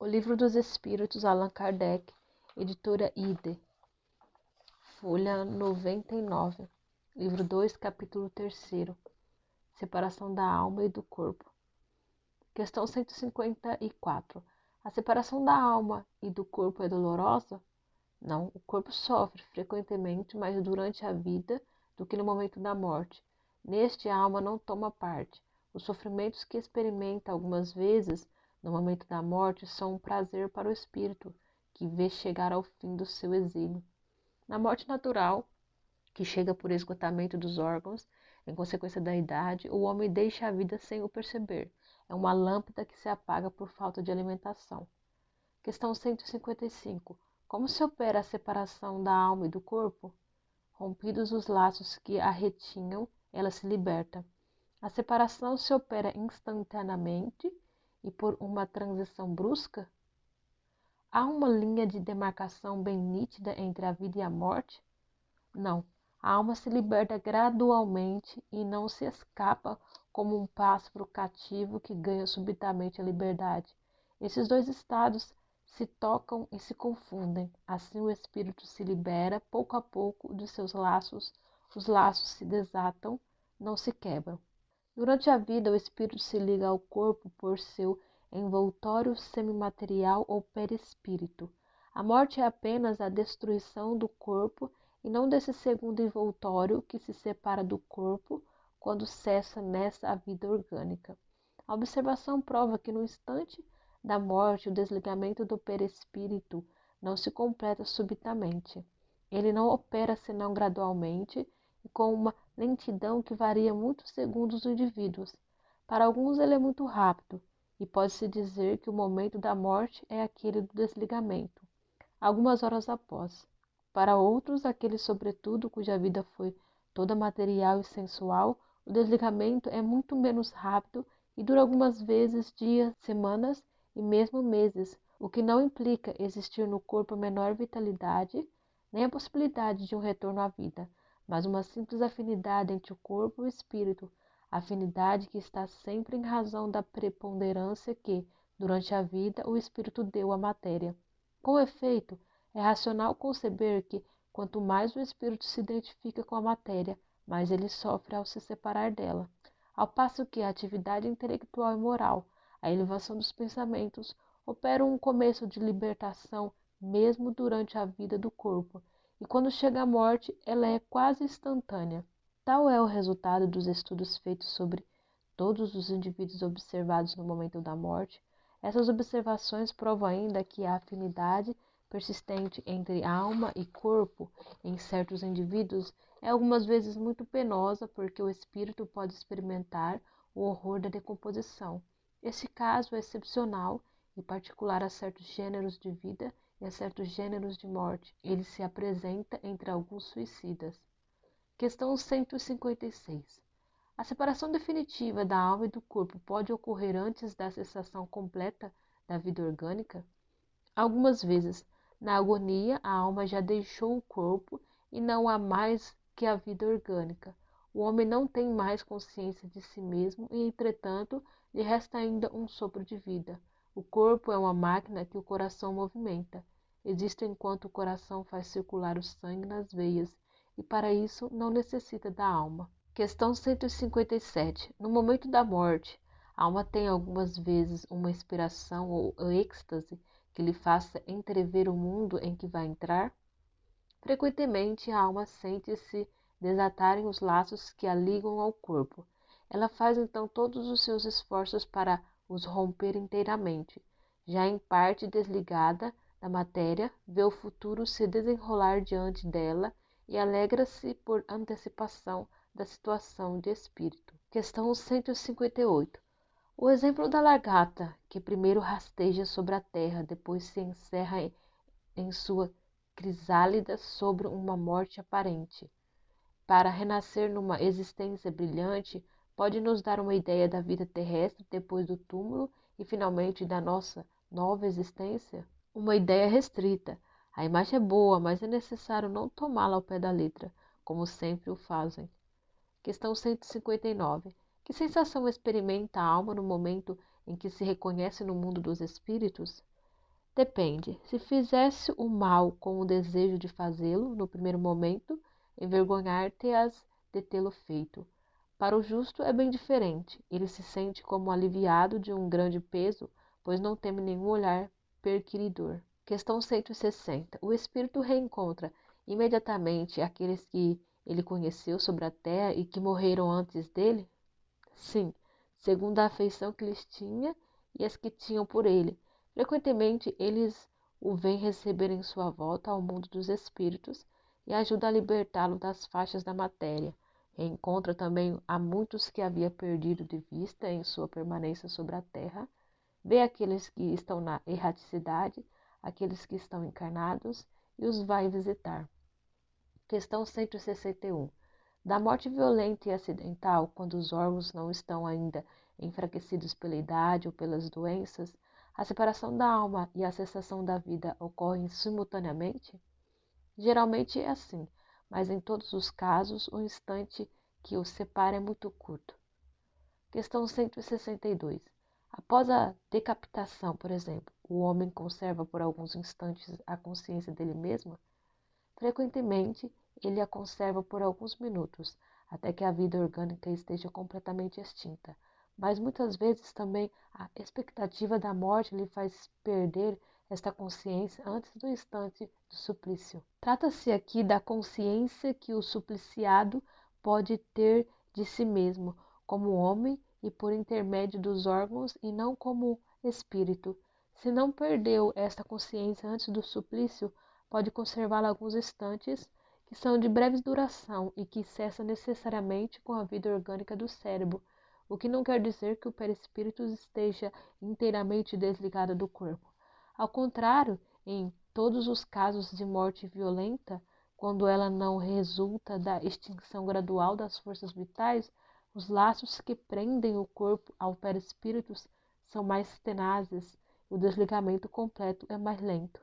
O Livro dos Espíritos, Allan Kardec, editora Ide, folha 99, livro 2, capítulo 3º, separação da alma e do corpo. Questão 154. A separação da alma e do corpo é dolorosa? Não, o corpo sofre frequentemente mais durante a vida do que no momento da morte. Neste, a alma não toma parte. Os sofrimentos que experimenta algumas vezes no momento da morte são um prazer para o espírito, que vê chegar ao fim do seu exílio. Na morte natural, que chega por esgotamento dos órgãos, em consequência da idade, o homem deixa a vida sem o perceber. É uma lâmpada que se apaga por falta de alimentação. Questão 155. Como se opera a separação da alma e do corpo? Rompidos os laços que a retinham, ela se liberta. A separação se opera instantaneamente e por uma transição brusca? Há uma linha de demarcação bem nítida entre a vida e a morte? Não. A alma se liberta gradualmente e não se escapa como um pássaro cativo que ganha subitamente a liberdade. Esses dois estados se tocam e se confundem. Assim o espírito se libera pouco a pouco de seus laços. Os laços se desatam, não se quebram. Durante a vida, o espírito se liga ao corpo por seu envoltório semimaterial ou perispírito. A morte é apenas a destruição do corpo e não desse segundo envoltório que se separa do corpo quando cessa nessa a vida orgânica. A observação prova que no instante da morte o desligamento do perispírito não se completa subitamente. Ele não opera senão gradualmente e com uma lentidão que varia muito segundo os indivíduos. Para alguns ele é muito rápido, e pode-se dizer que o momento da morte é aquele do desligamento, algumas horas após. Para outros, aquele sobretudo cuja vida foi toda material e sensual, o desligamento é muito menos rápido e dura algumas vezes dias, semanas e mesmo meses, o que não implica existir no corpo menor vitalidade, nem a possibilidade de um retorno à vida, mas uma simples afinidade entre o corpo e o espírito, afinidade que está sempre em razão da preponderância que, durante a vida, o espírito deu à matéria. Com efeito, é racional conceber que, quanto mais o espírito se identifica com a matéria, mais ele sofre ao se separar dela, ao passo que a atividade intelectual e moral, a elevação dos pensamentos, operam um começo de libertação mesmo durante a vida do corpo, e quando chega a morte, ela é quase instantânea. Tal é o resultado dos estudos feitos sobre todos os indivíduos observados no momento da morte. Essas observações provam ainda que a afinidade persistente entre alma e corpo em certos indivíduos é algumas vezes muito penosa, porque o espírito pode experimentar o horror da decomposição. Esse caso é excepcional e particular a certos gêneros de vida e a certos gêneros de morte. Ele se apresenta entre alguns suicidas. Questão 156. A separação definitiva da alma e do corpo pode ocorrer antes da cessação completa da vida orgânica? Algumas vezes, na agonia, a alma já deixou o corpo e não há mais que a vida orgânica. O homem não tem mais consciência de si mesmo e, entretanto, lhe resta ainda um sopro de vida. O corpo é uma máquina que o coração movimenta. Existe enquanto o coração faz circular o sangue nas veias e, para isso, não necessita da alma. Questão 157. No momento da morte, a alma tem algumas vezes uma inspiração ou êxtase que lhe faça entrever o mundo em que vai entrar? Frequentemente, a alma sente-se desatarem os laços que a ligam ao corpo. Ela faz então todos os seus esforços para os romper inteiramente. Já em parte desligada da matéria, vê o futuro se desenrolar diante dela e alegra-se por antecipação da situação de espírito. Questão 158. O exemplo da lagarta, que primeiro rasteja sobre a terra, depois se encerra em sua crisálida sobre uma morte aparente, para renascer numa existência brilhante, pode nos dar uma ideia da vida terrestre depois do túmulo e finalmente da nossa nova existência? Uma ideia restrita. A imagem é boa, mas é necessário não tomá-la ao pé da letra, como sempre o fazem. Questão 159. Que sensação experimenta a alma no momento em que se reconhece no mundo dos espíritos? Depende. Se fizesse o mal com o desejo de fazê-lo, no primeiro momento, envergonhar-te-ás de tê-lo feito. Para o justo é bem diferente. Ele se sente como aliviado de um grande peso, pois não teme nenhum olhar perquiridor. Questão 160. O espírito reencontra imediatamente aqueles que ele conheceu sobre a terra e que morreram antes dele? Sim, segundo a afeição que lhes tinha e as que tinham por ele. Frequentemente eles o veem receber em sua volta ao mundo dos espíritos e ajuda a libertá-lo das faixas da matéria. Reencontra também a muitos que havia perdido de vista em sua permanência sobre a terra. Vê aqueles que estão na erraticidade, aqueles que estão encarnados e os vai visitar. Questão 161. Da morte violenta e acidental, quando os órgãos não estão ainda enfraquecidos pela idade ou pelas doenças, a separação da alma e a cessação da vida ocorrem simultaneamente? Geralmente é assim, mas em todos os casos o instante que os separa é muito curto. Questão 162. Após a decapitação, por exemplo, o homem conserva por alguns instantes a consciência dele mesmo? Frequentemente, ele a conserva por alguns minutos, até que a vida orgânica esteja completamente extinta. Mas muitas vezes também a expectativa da morte lhe faz perder esta consciência antes do instante do suplício. Trata-se aqui da consciência que o supliciado pode ter de si mesmo, como homem e por intermédio dos órgãos, e não como espírito. Se não perdeu esta consciência antes do suplício, pode conservá-la alguns instantes, que são de breve duração e que cessam necessariamente com a vida orgânica do cérebro, o que não quer dizer que o perispírito esteja inteiramente desligado do corpo. Ao contrário, em todos os casos de morte violenta, quando ela não resulta da extinção gradual das forças vitais, os laços que prendem o corpo ao perispírito são mais tenazes e o desligamento completo é mais lento.